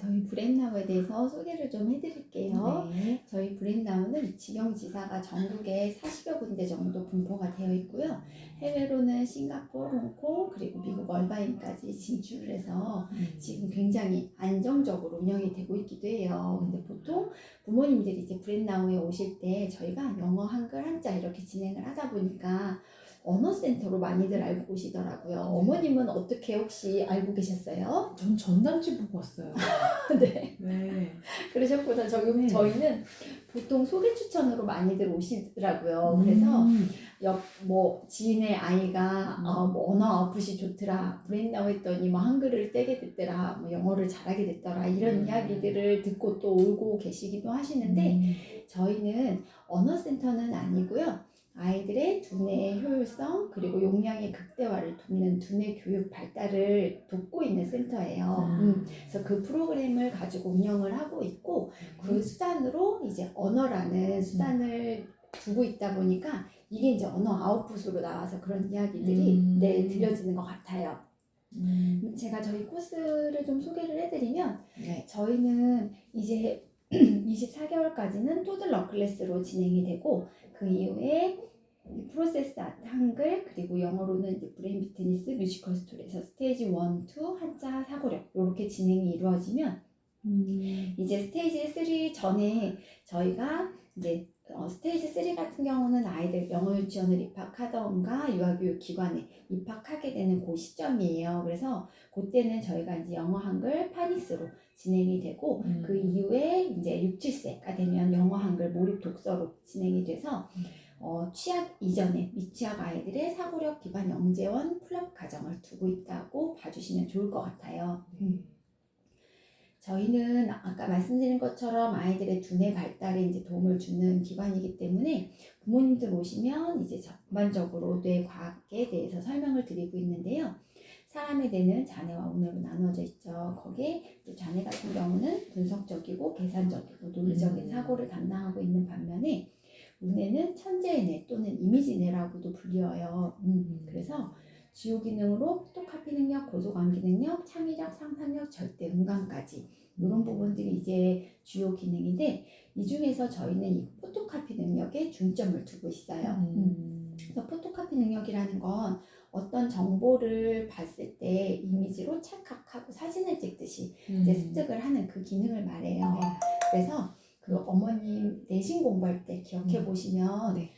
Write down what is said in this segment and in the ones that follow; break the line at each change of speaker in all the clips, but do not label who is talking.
저희 브랜나우에 대해서 소개를 좀 해드릴게요.
네.
저희 브랜나우는 직영지사가 전국에 40여 군데 정도 분포가 되어 있고요. 해외로는 싱가포르, 홍콩, 그리고 미국 얼바인까지 진출을 해서 지금 굉장히 안정적으로 운영이 되고 있기도 해요. 근데 보통 부모님들이 이제 브랜나우에 오실 때 저희가 영어, 한글, 한자 이렇게 진행을 하다 보니까 언어센터로 많이들 알고 오시더라고요. 어머님은 어떻게 혹시 알고 계셨어요?
전 전단지 보고 왔어요.
네.
네.
그러셨구나.
네.
저희는 보통 소개 추천으로 많이들 오시더라고요. 그래서 지인의 아이가 뭐 언어 아웃풋이 좋더라, 브랜나우 했더니 뭐 한글을 떼게 됐더라, 뭐 영어를 잘하게 됐더라, 이런 이야기들을 듣고 또 오고 계시기도 하시는데 저희는 언어센터는 아니고요. 아이들의 두뇌의 효율성 그리고 용량의 극대화를 돕는 두뇌 교육 발달을 돕고 있는 센터예요. 그래서 그 프로그램을 가지고 운영을 하고 있고 그 수단으로 이제 언어라는 수단을 두고 있다 보니까 이게 이제 언어 아웃풋으로 나와서 그런 이야기들이 들려지는 것 같아요. 제가 저희 코스를 좀 소개를 해드리면
네.
저희는 이제 24개월까지는 토들러 클래스로 진행이 되고 그 이후에 프로세스 아트 한글 그리고 영어로는 이제 브레인 비트니스 뮤지컬 스토리에서 스테이지 1, 2 한자 사고력 이렇게 진행이 이루어지면 이제 스테이지 3 전에 저희가 이제 스테이지 3 같은 경우는 아이들 영어 유치원을 입학하던가 유아교육기관에 입학하게 되는 그 시점이에요. 그래서 그때는 저희가 이제 영어 한글 파닉스로 진행이 되고 그 이후에 이제 6, 7세가 되면 영어 한글 몰입 독서로 진행이 돼서 취학 이전에 미취학 아이들의 사고력 기반 영재원 풀업 과정을 두고 있다고 봐주시면 좋을 것 같아요. 저희는 아까 말씀드린 것처럼 아이들의 두뇌 발달에 이제 도움을 주는 기관이기 때문에 부모님들 오시면 이제 전반적으로 뇌과학에 대해서 설명을 드리고 있는데요. 사람의 뇌는 자뇌와 우뇌로 나눠져 있죠. 거기에 자뇌 같은 경우는 분석적이고 계산적이고 논리적인 사고를 담당하고 있는 반면에 우뇌는 천재의 뇌 또는 이미지 뇌라고도 불려요. 그래서 주요 기능으로 포토카피 능력, 고소감기 능력, 창의력, 상상력, 절대 음감까지 이런 부분들이 이제 주요 기능인데 이 중에서 저희는 이 포토카피 능력에 중점을 두고 있어요. 그래서 포토카피 능력이라는 건 어떤 정보를 봤을 때 이미지로 찰칵하고 사진을 찍듯이 이제 습득을 하는 그 기능을 말해요. 그래서 그 어머님 내신 공부할 때 기억해 보시면
네.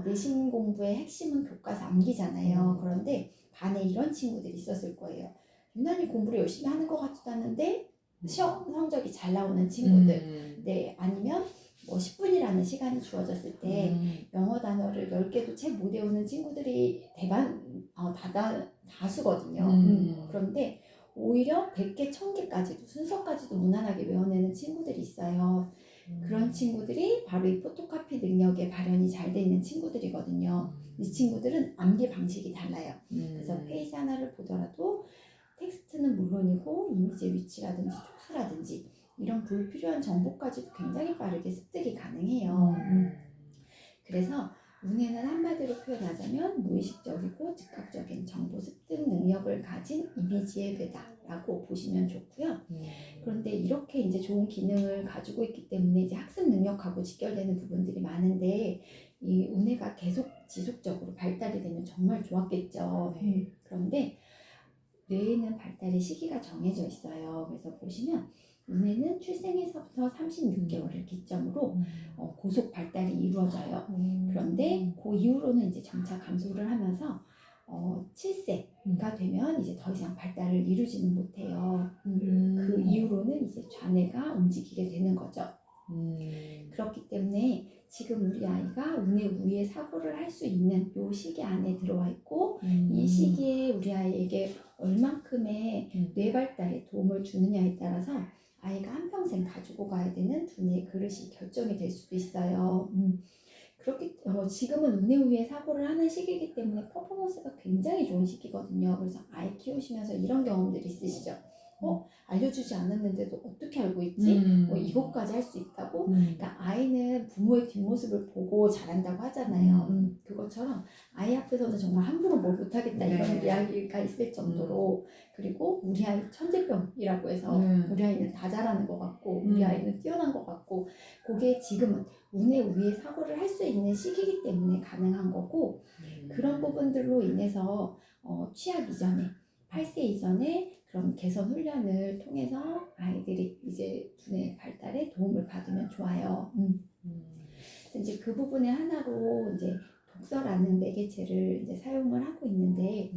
내신 공부의 핵심은 교과서 암기잖아요. 그런데 반에 이런 친구들이 있었을 거예요. 유난히 공부를 열심히 하는 것 같지도 않은데 시험 성적이 잘 나오는 친구들. 네, 아니면 뭐 10분이라는 시간이 주어졌을 때 영어 단어를 10개도 채 못 외우는 친구들이 다수거든요. 그런데 오히려 100개, 1000개까지도 순서까지도 무난하게 외워내는 친구들이 있어요. 그런 친구들이 바로 이 포토카피 능력의 발현이 잘 돼 있는 친구들이거든요. 이 친구들은 암기 방식이 달라요. 그래서 페이지 하나를 보더라도 텍스트는 물론이고 이미지의 위치라든지 촉수라든지 이런 불필요한 정보까지도 굉장히 빠르게 습득이 가능해요. 그래서 우뇌는 한마디로 표현하자면 무의식적이고 즉각적인 정보 습득 능력을 가진 이미지의 뇌다라고 보시면 좋고요. 그런데 이렇게 이제 좋은 기능을 가지고 있기 때문에 이제 학습 능력하고 직결되는 부분들이 많은데 이 우뇌가 계속 지속적으로 발달이 되면 정말 좋았겠죠. 그런데 뇌에는 발달의 시기가 정해져 있어요. 그래서 보시면 우뇌는 출생에서부터 36개월을 기점으로 고속 발달이 이루어져요. 그런데 그 이후로는 이제 점차 감소를 하면서 7세가 되면 이제 더 이상 발달을 이루지는 못해요. 그 이후로는 이제 좌뇌가 움직이게 되는 거죠. 그렇기 때문에 지금 우리 아이가 우뇌 우위의 사고를 할 수 있는 이 시기 안에 들어와 있고 이 시기에 우리 아이에게 얼만큼의 뇌 발달에 도움을 주느냐에 따라서 아이가 한평생 가지고 가야 되는 두뇌 그릇이 결정이 될 수도 있어요. 지금은 우뇌 우위의 사고를 하는 시기이기 때문에 퍼포먼스가 굉장히 좋은 시기거든요. 그래서 아이 키우시면서 이런 경험들이 있으시죠? 알려주지 않았는데도 어떻게 알고 있지? 이것까지 할 수 있다고? 그러니까 아이는 부모의 뒷모습을 보고 자란다고 하잖아요. 그것처럼 아이 앞에서는 정말 함부로 뭘 못하겠다 이런 이야기가 있을 정도로 그리고 우리 아이 천재병이라고 해서 우리 아이는 다 잘하는 것 같고 우리 아이는 뛰어난 것 같고 그게 지금은 운에 우위에 사고를 할 수 있는 시기이기 때문에 가능한 거고 그런 부분들로 인해서 취학 이전에 8세 이전에 그런 개선 훈련을 통해서 아이들이 이제 두뇌 발달에 도움을 받으면 좋아요. 이제 그 부분의 하나로 이제 독서라는 매개체를 이제 사용을 하고 있는데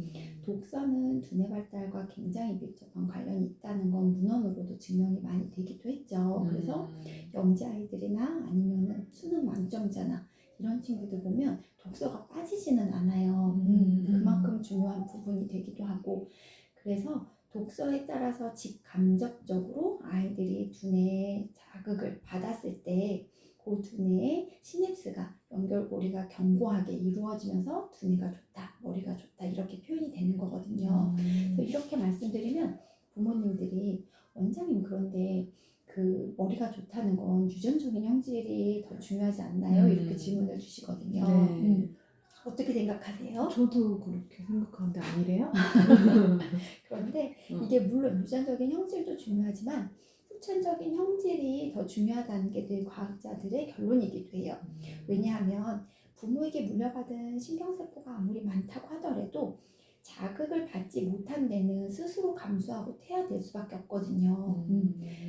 독서는 두뇌 발달과 굉장히 밀접한 관련이 있다는 건 문헌으로도 증명이 많이 되기도 했죠. 그래서 영재 아이들이나 아니면은 수능 만점자나 이런 친구들 보면 독서가 빠지지는 않아요. 그만큼 중요한 부분이 되기도 하고 그래서 독서에 따라서 직간접적으로 아이들이 두뇌 자극을 받았을 때 그 두뇌의 시냅스가 연결고리가 견고하게 이루어지면서 두뇌가 좋다, 머리가 좋다 이렇게 표현이 되는 거거든요. 그래서 이렇게 말씀드리면 부모님들이 원장님 그런데 그 머리가 좋다는 건 유전적인 형질이 더 중요하지 않나요? 이렇게 질문을 주시거든요. 어떻게 생각하세요?
저도 그렇게 생각하는데 아니래요?
그런데 이게 물론 유전적인 형질도 중요하지만 후천적인 형질이 더 중요하다는 게 늘 과학자들의 결론이기도 해요. 왜냐하면 부모에게 물려받은 신경세포가 아무리 많다고 하더라도 자극을 받지 못한 데는 스스로 감수하고 퇴화될 수밖에 없거든요.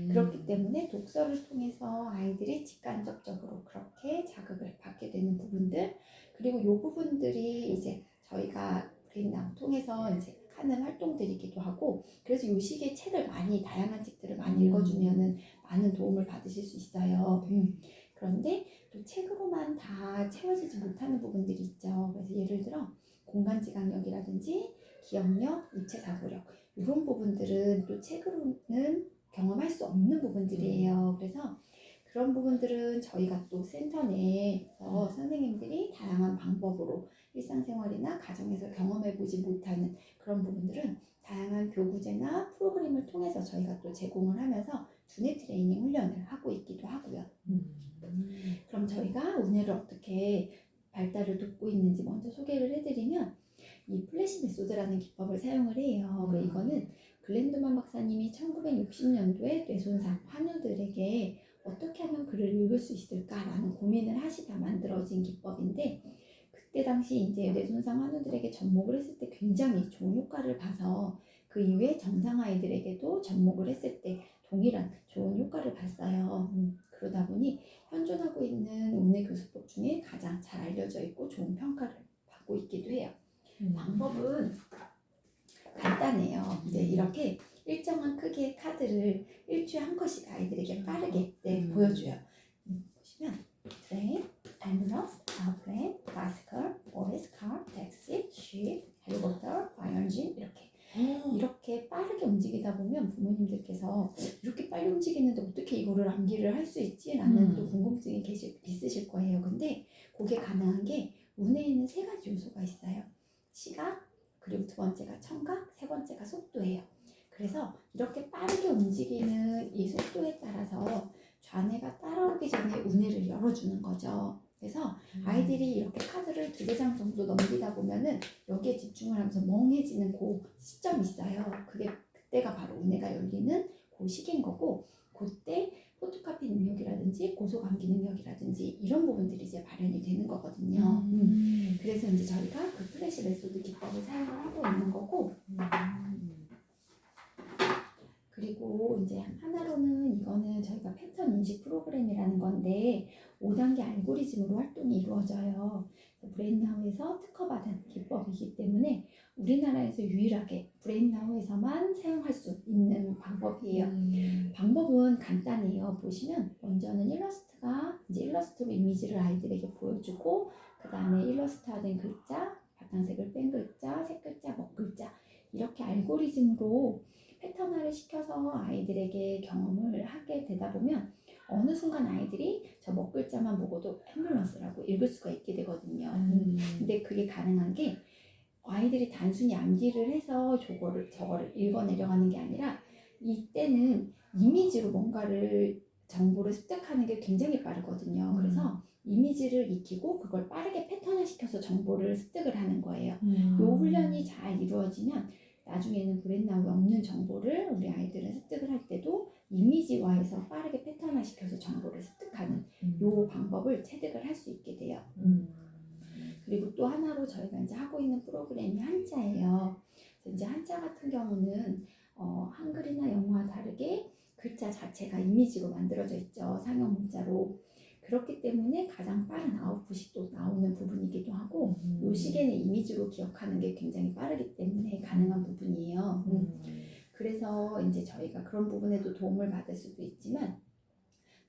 그렇기 때문에 독서를 통해서 아이들이 직간접적으로 그렇게 자극을 받게 되는 부분들 그리고 이 부분들이 이제 저희가 브레인나우 통해서 이제 하는 활동들이기도 하고 그래서 이 시기에 책을 많이 다양한 책들을 많이 읽어주면은 많은 도움을 받으실 수 있어요. 그런데 또 책으로만 다 채워지지 못하는 부분들이 있죠. 그래서 예를 들어 공간지각력이라든지 기억력, 입체사고력 이런 부분들은 또 책으로는 경험할 수 없는 부분들이에요. 그래서 그런 부분들은 저희가 또 센터 내에서 선생님들이 다양한 방법으로 일상생활이나 가정에서 경험해보지 못하는 그런 부분들은 다양한 교구제나 프로그램을 통해서 저희가 또 제공을 하면서 두뇌 트레이닝 훈련을 하고 있기도 하고요. 그럼 저희가 운해를 어떻게 발달을 돕고 있는지 먼저 소개를 해드리면 이 플래시 메소드라는 기법을 사용을 해요. 이거는 글렌드만 박사님이 1960년도에 뇌손상 환우들에게 어떻게 하면 글을 읽을 수 있을까라는 고민을 하시다 만들어진 기법인데 그때 당시 이제 뇌손상 환우들에게 접목을 했을 때 굉장히 좋은 효과를 봐서 그 이후에 정상 아이들에게도 접목을 했을 때 동일한 좋은 효과를 봤어요. 그러다 보니 현존하고 있는 운해 교수법 중에 가장 잘 알려져 있고 좋은 평가를 받고 있기도 해요. 방법은 간단해요. 이제 이렇게 일정한 크기의 카드를 일주에 한 컷씩 아이들에게 빠르게 보여줘요. 보시면 트레인, 앰뷸런스, 에어플레인, 바이시클, 보이스 카, 택시, 쉽, 헬리콥터, 파이어엔진 이렇게 빠르게 움직이다 보면 부모님들께서 이렇게 빨리 움직이는데 어떻게 이거를 암기를 할 수 있지? 라는 또 궁금증이 있으실 거예요. 근데 그게 가능한 게 운해에는 3가지 요소가 있어요. 시각, 그리고 두 번째가 청각, 세 번째가 속도예요. 그래서 이렇게 빠르게 움직이는 이 속도에 따라서 좌뇌가 따라오기 전에 우뇌를 열어주는 거죠. 그래서 아이들이 이렇게 카드를 2-3장 정도 넘기다 보면은 여기에 집중을 하면서 멍해지는 그 시점이 있어요. 그때가 바로 우뇌가 열리는 그 시기인 거고 그때 포토카피 능력이라든지 고소감기 능력이라든지 이런 부분들이 이제 발현이 되는 거거든요. 그래서 이제 저희가 그 플래시 메소드 기법을 사용을 하고 있는 거고 그리고 이제 하나로는 이거는 저희가 패턴 인식 프로그램이라는 건데 5단계 알고리즘으로 활동이 이루어져요. 브레인나우에서 특허받은 기법이기 때문에 우리나라에서 유일하게 브레인나우에서만 사용할 수 있는 방법이에요. 방법은 간단해요. 보시면 먼저는 이제 일러스트로 이미지를 아이들에게 보여주고 그 다음에 일러스트화된 글자, 바탕색을 뺀 글자, 색글자, 먹글자 이렇게 알고리즘으로 패턴화를 시켜서 아이들에게 경험을 하게 되다 보면 어느 순간 아이들이 저 먹글자만 보고도 앰뷸런스라고 읽을 수가 있게 되거든요. 근데 그게 가능한 게 아이들이 단순히 암기를 해서 저거를 읽어내려가는 게 아니라 이때는 이미지로 뭔가를 정보를 습득하는 게 굉장히 빠르거든요. 그래서 이미지를 익히고 그걸 빠르게 패턴화시켜서 정보를 습득을 하는 거예요. 요 훈련이 잘 이루어지면 나중에는 브레인아웃이 없는 정보를 우리 아이들은 습득을 할 때도 이미지화해서 빠르게 패턴화시켜서 정보를 습득하는 요 방법을 체득을 할 수 있게 돼요. 그리고 또 하나로 저희가 이제 하고 있는 프로그램이 한자예요. 그래서 이제 한자 같은 경우는 한글이나 영어와 다르게 글자 자체가 이미지로 만들어져 있죠. 상형 문자로. 그렇기 때문에 가장 빠른 아웃풋이 또 나오는 부분이기도 하고 요 시기에는 이미지로 기억하는 게 굉장히 빠르기 때문에 가능한 부분이에요. 그래서 이제 저희가 그런 부분에도 도움을 받을 수도 있지만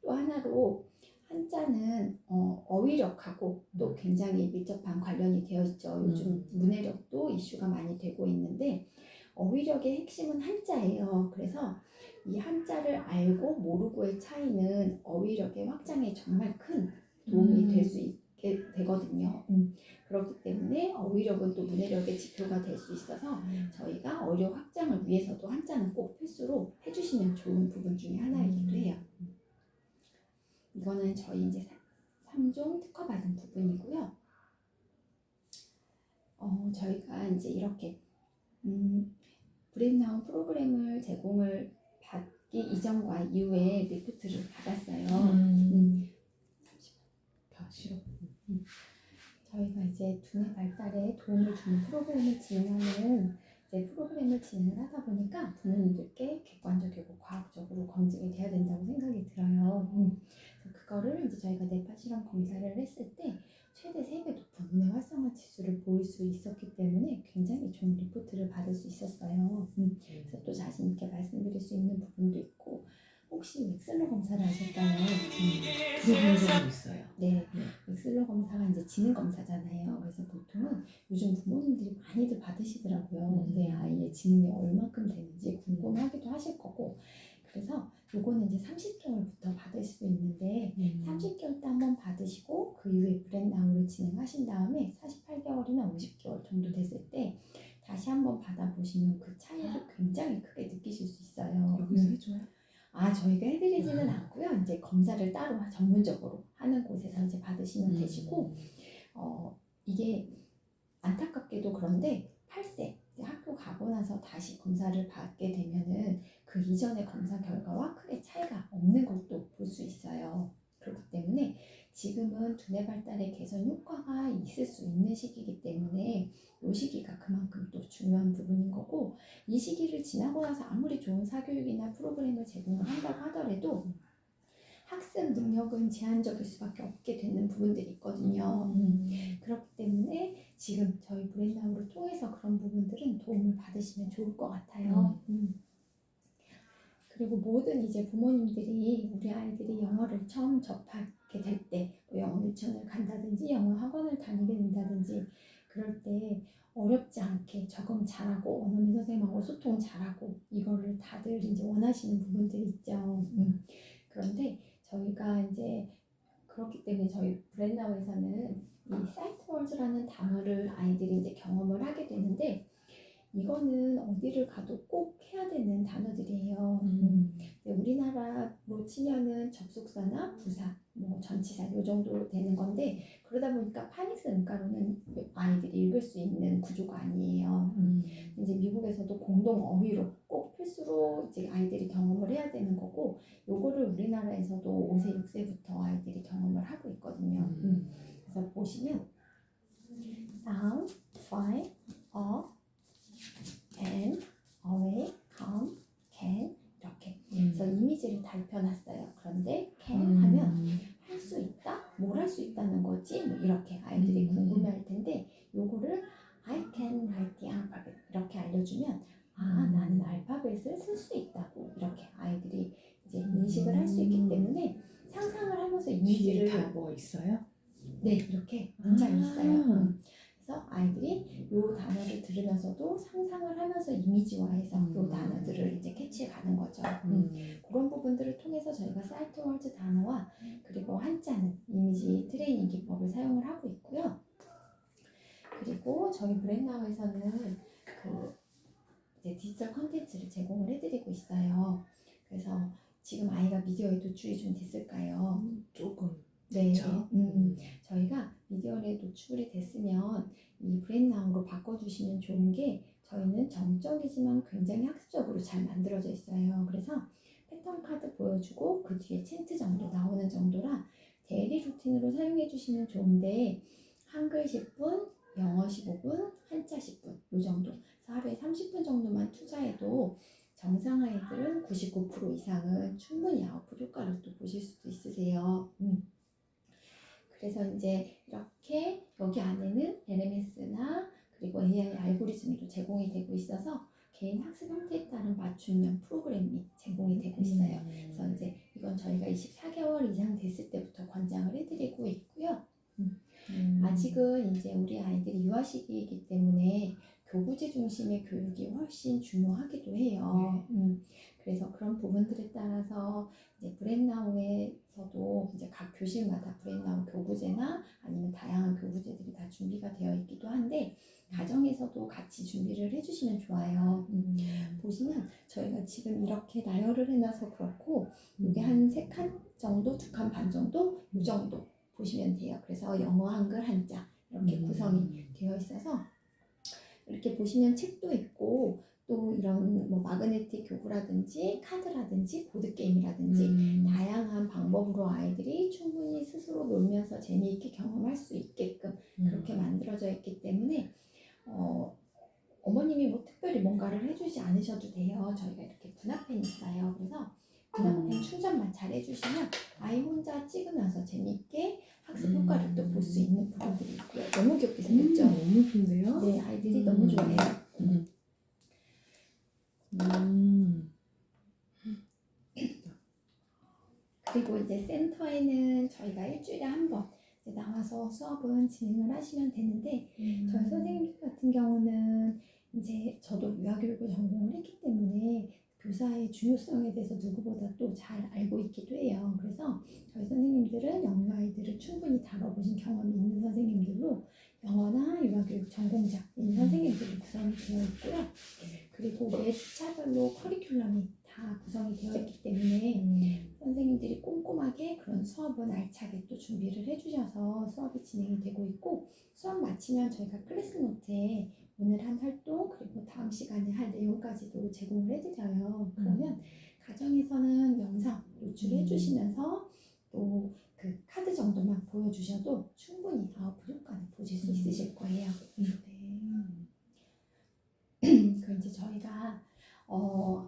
또 하나로 한자는 어휘력하고 또 굉장히 밀접한 관련이 되어 있죠. 요즘 문해력도 이슈가 많이 되고 있는데 어휘력의 핵심은 한자예요. 그래서 이 한자를 알고 모르고의 차이는 어휘력의 확장에 정말 큰 도움이 될 수 있게 되거든요. 그렇기 때문에 어휘력은 또 문해력의 지표가 될 수 있어서 저희가 어휘력 확장을 위해서도 한자는 꼭 필수로 해주시면 좋은 부분 중에 하나이기도 해요. 이거는 저희 이제 3종 특허받은 부분이고요. 저희가 이제 이렇게 브레인아웃 프로그램을 제공을 받기 이전과 이후에 리포트를 받았어요.
다 싫어.
저희가 이제 두뇌 발달에 도움을 주는 프로그램을 진행하는 프로그램을 진행을 하다 보니까 부모님들께 객관적이고 과학적으로 검증이 돼야 된다고 생각이 들어요. 그래서 그거를 이제 저희가 뇌파 실험 검사를 했을 때 최대 3배 높은 두뇌 활성화 지수를 보일 수 있었기 때문에 굉장히 좋은 리포트를 받을 수 있었어요. 그래서 또 자신 있게 말씀드릴 수 있는 부분도 있고 혹시 엑셀러 검사를 하실까요?
들어본 적은 있어요.
네, 엑셀러 검사가 이제 지능 검사잖아요. 그래서 보통은 요즘 부모님들이 많이들 받으시더라고요. 내 아이의 지능이 얼마큼 되는지 궁금하기도 하실 거고. 그래서 요거는 이제 30개월부터 받을 수 있는데 30개월 때 한번 받으시고 그 이후에 브레인아웃을 진행하신 다음에 48개월이나 50개월 정도 됐을 때 다시 한번 받아보시면 그 차이를 굉장히 크게 느끼실 수 있어요.
여기서 해줘요?
저희가 해드리지는 않고요. 이제 검사를 따로 전문적으로 하는 곳에서 이제 받으시면 되시고, 이게 안타깝게도 그런데 8세 학교 가고 나서 다시 검사를 받게 되면은 그 이전의 검사 결과와 크게 차이가 없는 것도 볼 수 있어요. 그렇기 때문에 지금은 두뇌 발달의 개선 효과가 있을 수 있는 시기이기 때문에 이 시기가 그만큼 또 중요한 부분인 거고, 이 시기를 지나고 나서 아무리 좋은 사교육이나 프로그램을 제공을 한다고 하더라도 학습 능력은 제한적일 수밖에 없게 되는 부분들이 있거든요. 그렇기 때문에 지금 저희 브레인아웃을 통해서 그런 부분들은 도움을 받으시면 좋을 것 같아요. 그리고 모든 이제 부모님들이 우리 아이들이 영어를 처음 접하게 될 때 영어 유치원을 간다든지 영어 학원을 다니게 된다든지 그럴 때 어렵지 않게 적응 잘하고 원어민 선생님하고 소통 잘하고 이거를 다들 이제 원하시는 부분들이 있죠. 그런데 저희가 이제 그렇기 때문에 저희 브레인아웃에서는 이 사이트월드라는 단어를 아이들이 이제 경험을 하게 되는데 이거는 어디를 가도 꼭 해야 되는 단어들이에요. 우리나라로 치면은 접속사나 부사, 뭐 전치사 요 정도 되는 건데 그러다 보니까 파닉스 문과로는 아이들이 읽을 수 있는 구조가 아니에요. 이제 미국에서도 공동 어휘로 꼭 필수로 이제 아이들이 경험을 해야 되는 거고 요거를 우리나라에서도 5세, 6세부터 아이들이 경험을 하고 있거든요. 그래서 보시면 sound, find, and, away, come, can 이렇게 그래서 이미지를 다 입혀놨어요. 그런데 can 하면 할 수 있다? 뭘 할 수 있다는 거지? 뭐 이렇게 아이들이 궁금해할 텐데 요거를 I can write the alphabet 이렇게 알려주면 나는 알파벳을 쓸 수 있다고 이렇게 아이들이 이제 인식을 할 수 있기 때문에 상상을 하면서 이미지를
다 뭐 있어요?
네 이렇게 문장이 있어요. 그래서 아이들이 요 단어를 들으면서도 상상을 하면서 이미지화해서 요 단어들을 이제 캐치해 가는 거죠. 그런 부분들을 통해서 저희가 사이트월드 단어와 그리고 한자는 이미지 트레이닝 기법을 사용을 하고 있고요. 그리고 저희 브레인아웃에서는 그 이제 디지털 컨텐츠를 제공을 해드리고 있어요. 그래서 지금 아이가 미디어에 노출이 좀 됐을까요?
조금
네.
그렇죠.
저희가 미디어에 노출이 됐으면 이 브레인나우로 바꿔주시면 좋은 게 저희는 정적이지만 굉장히 학습적으로 잘 만들어져 있어요. 그래서 패턴 카드 보여주고 그 뒤에 챈트 정도 나오는 정도라 데일리 루틴으로 사용해 주시면 좋은데 한글 10분, 영어 15분, 한자 10분 이 정도. 그래서 하루에 30분 정도만 투자해도 정상 아이들은 99% 이상은 충분히 아웃풋 효과를 또 보실 수도 있으세요. 그래서 이제 이렇게 여기 안에는 LMS나 그리고 AI 알고리즘도 제공이 되고 있어서 개인 학습 형태에 따른 맞춤형 프로그램이 제공이 되고 있어요. 그래서 이제 이건 저희가 24개월 이상 됐을 때부터 권장을 해드리고 있고요. 아직은 이제 우리 아이들이 유아 시기이기 때문에 교구제 중심의 교육이 훨씬 중요하기도 해요. 그래서 그런 부분들에 따라서 이제 브랜나우에서도 이제 각 교실마다 브랜나우 교구제나 아니면 다양한 교구제들이 다 준비가 되어 있기도 한데 가정에서도 같이 준비를 해주시면 좋아요. 보시면 저희가 지금 이렇게 나열을 해놔서 그렇고 이게 한 3칸 정도, 2칸 반 정도 이 정도 보시면 돼요. 그래서 영어, 한글, 한자 이렇게 구성이 되어 있어서 이렇게 보시면 책도 있고 또 이런 뭐 마그네틱 교구라든지 카드라든지 보드게임이라든지 다양한 방법으로 아이들이 충분히 스스로 놀면서 재미있게 경험할 수 있게끔 그렇게 만들어져 있기 때문에 어머님이 뭐 특별히 뭔가를 해주지 않으셔도 돼요. 저희가 이렇게 분화펜이 있어요. 그래서 분화펜 충전만 잘 해주시면 아이 혼자 찍으면서 재미있게 학습 효과를 또 볼 수 있는 부분들이 있고요. 너무 귀엽게 생겼죠?
너무 예쁜데요?
네, 아이들이 너무 좋아해요. 그리고 이제 센터에는 저희가 일주일에 한 번 나와서 수업은 진행을 하시면 되는데 저희 선생님들 같은 경우는 이제 저도 유아교육을 전공을 했기 때문에 교사의 중요성에 대해서 누구보다 또 잘 알고 있기도 해요. 그래서 저희 선생님들은 영유 아이들을 충분히 다뤄보신 경험이 있는 선생님들로 영어나 유아교육 전공자인 선생님들이 구성이 되어 있고요. 그리고 매 주차별로 커리큘럼이 다 구성이 되어 있기 때문에 선생님들이 꼼꼼하게 그런 수업은 알차게 또 준비를 해주셔서 수업이 진행이 되고 있고 수업 마치면 저희가 클래스 노트에 오늘 한 활동 그리고 다음 시간에 할 내용까지도 제공을 해드려요. 그러면 가정에서는 영상 노출해 주시면서 또 그 카드 정도만 보여주셔도 충분히 아웃풋 효과는 보실 수 있으실 거예요. 그 이제 저희가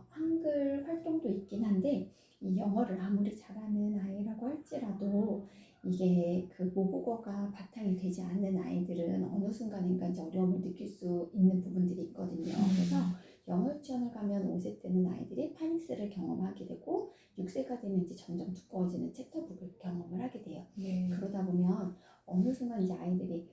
한글 활동도 있긴 한데 이 영어를 아무리 잘하는 아이라고 할지라도 이게 그 모국어가 바탕이 되지 않는 아이들은 어느 순간인가 이제 어려움을 느낄 수 있는 부분들이 있거든요. 그래서 영어 유치원을 가면 5세 때는 아이들이 파닉스를 경험하게 되고 6세가 되면 이제 점점 두꺼워지는 챕터북을 경험을 하게 돼요. 그러다 보면 어느 순간 이제 아이들이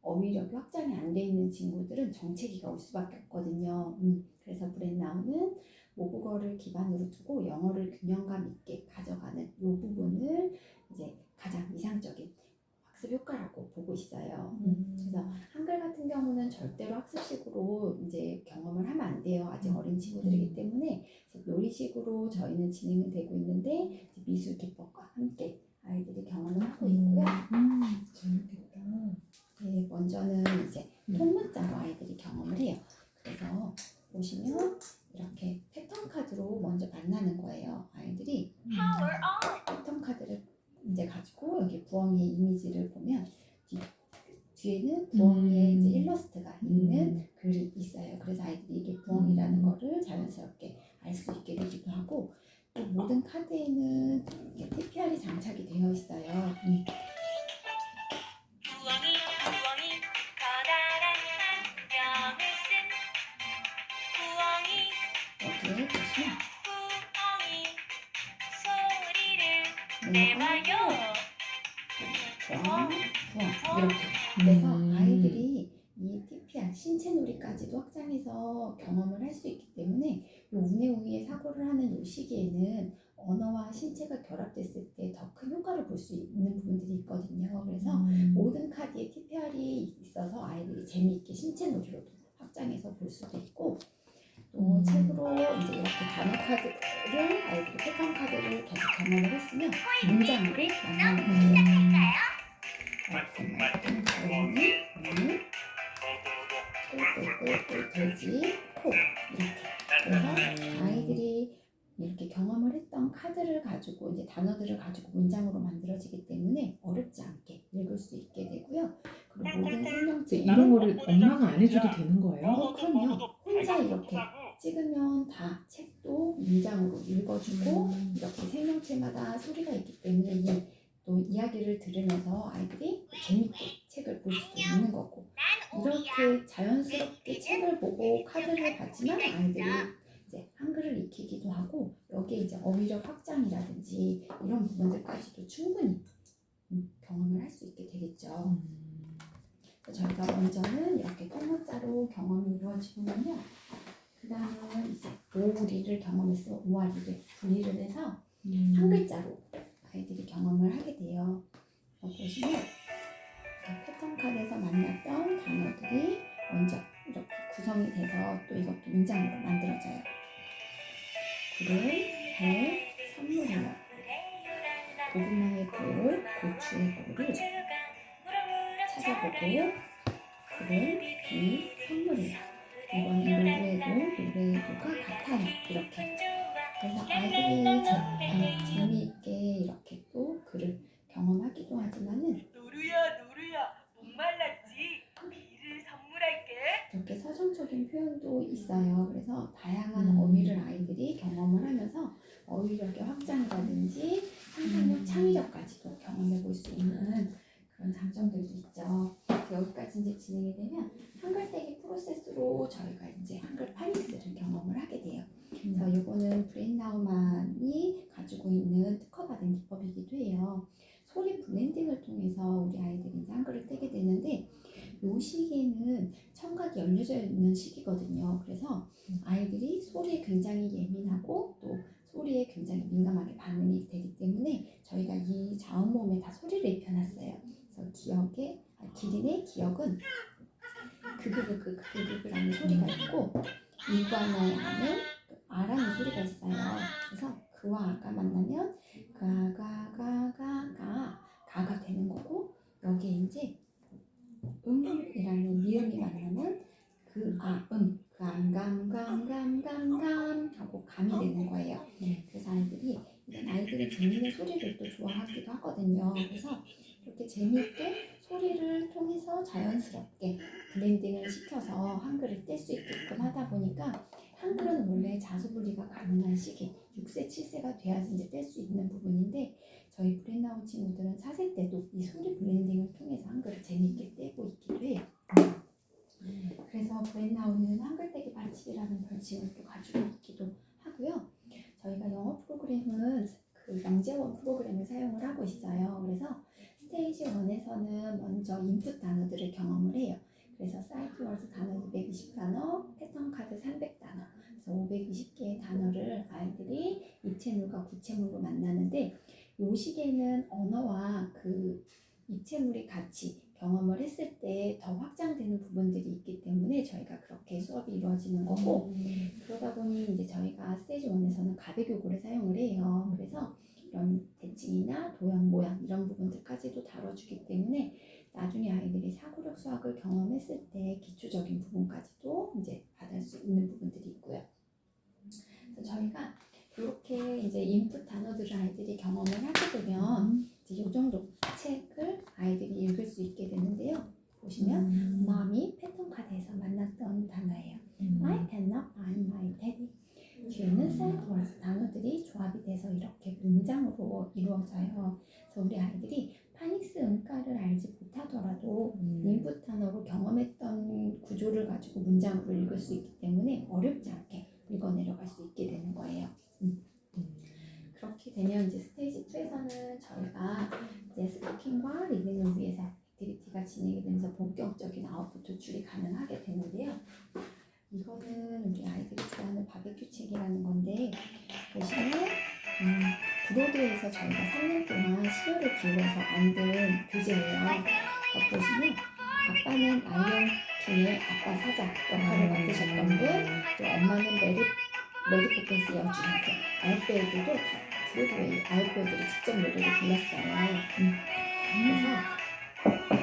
어휘력이 확장이 안 돼 있는 친구들은 정체기가 올 수밖에 없거든요. 그래서 브랜나우는 모국어를 기반으로 두고 영어를 균형감 있게 가져가는 이 부분을 이제 가장 이상적인 학습 효과라고 보고 있어요. 그래서 한글 같은 경우는 절대로 학습식으로 이제 경험을 하면 안 돼요. 아직 어린 친구들이기 때문에 그래서 놀이식으로 저희는 진행이 되고 있는데 미술 기법과 함께 아이들이 경험을 하고 있고요.
재밌겠다.
네, 먼저는 이제 통문자로 아이들이 경험을 해요. 그래서 보시면 이렇게 패턴 카드로 먼저 만나는 거예요. 아이들이 패턴 카드를 이제 가지고 여기 부엉이의 이미지를 보면 뒤에는 부엉이의 이제 일러스트가 있는 글이 있어요. 그래서 아이들이 이게 부엉이라는 거를 자연스럽게 알 수 있게 되기도 하고 또 모든 카드에는 TPR이 장착이 되어 있어요. 여기에 보시면 이렇게 그래서 아이들이 이 TPR 신체놀이까지도 확장해서 경험을 할 수 있기 때문에 이 우뇌우위의 사고를 하는 이 시기에는 언어와 신체가 결합됐을 때 더 큰 효과를 볼 수 있는 부분들이 있거든요. 그래서 모든 카드에 TPR이 있어서 아이들이 재미있게 신체놀이로도 확장해서 볼 수도 있고 또 책으로 이제 이렇게 단어 카드를 아이들이 패턴 카드를 계속 경험을 했으면 문장으로 만나는 거예요. 고양이, 돼지, 코 이렇게. 그래서 아이들이 이렇게 경험을 했던 카드를 가지고 이제 단어들을 가지고 문장으로 만들어지기 때문에 어렵지 않게 읽을 수 있게 되고요. 그리고 모든 생명체
이런 거를 엄마가 안 해줘도 되는 거예요?
그럼요. 혼자 이렇게 찍으면 다 책도 문장으로 읽어주고 이렇게 생명체마다 소리가 있기 때문에 또 이야기를 들으면서 아이들이 재밌게 책을 볼 수도 있는 거고 이렇게 자연스럽게 책을 보고 카드를 봤지만 아이들이 이제 한글을 익히기도 하고 여기에 이제 어휘력 확장이라든지 이런 부분들까지도 충분히 경험을 할 수 있게 되겠죠. 저희가 먼저는 이렇게 통문자로 경험이 이루어지면요. 그 다음은 이제 오리를 경험해서 오아리를 분리를 해서 한 글자로 아이들이 경험을 하게 돼요. 보시면 패턴 카드에서 만났던 단어들이 먼저 이렇게 구성이 돼서 또 이것도 문장으로 만들어져요. 굴은 배, 선물이요. 고구마의 굴, 고추의 굴을 찾아보고 굴은 비, 선물이요. 이번 노래도 같아요. 이렇게. 그래서 아이들이 재미있게 이렇게 또 글을 경험하기도 하지만은
노루야 목말랐지? 비를 선물할게.
이렇게 서정적인 표현도 있어요. 그래서 다양한 어휘를 아이들이 경험을 하면서 어휘력의 확장이라든지 상상력, 창의력까지도 경험해 볼 수 있는 그런 장점들도 있죠. 여기까지 이제 진행이 되면 한글 떼기 프로세스로 저희가 이제 한글 파닉스를 경험을 하게 돼요. 그래서 이거는 브레인나우만이 가지고 있는 특허받은 기법이기도 해요. 소리 블렌딩을 통해서 우리 아이들이 이제 한글을 떼게 되는데 이 시기에는 청각이 열려져 있는 시기거든요. 그래서 아이들이 소리에 굉장히 예민하고 또 소리에 굉장히 민감하게 반응이 되기 때문에 저희가 이 자음모음에 다 소리를 입혀놨어요. 그래서 기린의 기억은 그라는 소리가 있고 이구아나의 아는 아라는 소리가 있어요. 그래서 그와 아가 만나면 가가 되는 거고 여기에 이제 이라는 미음이 만나면 감 하고 감이 되는 거예요. 그래서 아이들은 재미있는 소리를 또 좋아하기도 하거든요. 그래서 이렇게 재미있게 소리를 통해서 자연스럽게 블렌딩을 시켜서 한글을 뗄 수 있게끔 하다 보니까 한글은 원래 자수분리가 가능한 시기 6세, 7세가 돼야지 이제 뗄 수 있는 부분인데 저희 브레인나우 친구들은 4세 때도 이 소리 블렌딩을 통해서 한글을 재미있게 떼고 있기도 해요. 그래서 브레인나우는 한글떼기 반칙이라는 별칭을 또 가지고 있기도 하고요. 저희가 영어 프로그램은 그 영재원 프로그램을 사용을 하고 있어요. 그래서 스테이지 1에서는 먼저 인풋 단어들을 경험을 해요. 그래서 사이트 월드 단어 220단어, 패턴 카드 300단어, 그래서 520개의 단어를 아이들이 입체물과 구체물로 만나는데 이 시기에는 언어와 그 입체물이 같이 경험을 했을 때 더 확장되는 부분들이 있기 때문에 저희가 그렇게 수업이 이루어지는 거고 그러다 보니 이제 저희가 스테이지 1에서는 가배교구를 사용을 해요. 그래서 이런 대칭이나 도형, 모양 이런 부분들까지도 다뤄주기 때문에 나중에 아이들이 사고력 수학을 경험했을 때 기초적인 부분까지도 이제 받을 수 있는 부분들이 있고요. 그래서 저희가 이렇게 이제 인풋 단어들을 아이들이 경험을 하게 되면 이제 이 정도 책을 아이들이 읽을 수 있게 되는데요. 보시면 mom이 패턴 카드에서 만났던 단어예요. I cannot find my daddy. 뒤에는 사이트워즈 단어들이 조합이 돼서 이렇게 문장으로 이루어져요. 그래서 우리 아이들이 파닉스 음가를 알지 못하더라도 인풋 단어로 경험했던 구조를 가지고 문장으로 읽을 수 있기 때문에 어렵지 않게 읽어내려갈 수 있게 되는 거예요. 그렇게 되면 이제 스테이지 2에서는 저희가 이제 스피킹과 리딩을 위해서 액티비티가 진행이 되면서 본격적인 아웃풋 도출이 가능하게 되는데요. 이거는 우리 아이들이 좋아하는 바베큐 책이라는 건데 보시면 브로드에서 저희가 3년 동안 시어를 기울여서 만든 교재예요. 보시면 아빠는 라이언 중에 아빠 사자 역할을 맡으셨던 분, 또 엄마는 메리 포핀스 여주, 아웃배우들도 다 브로드웨이 아웃배우들이 직접 노래를 불렀어요. 그래서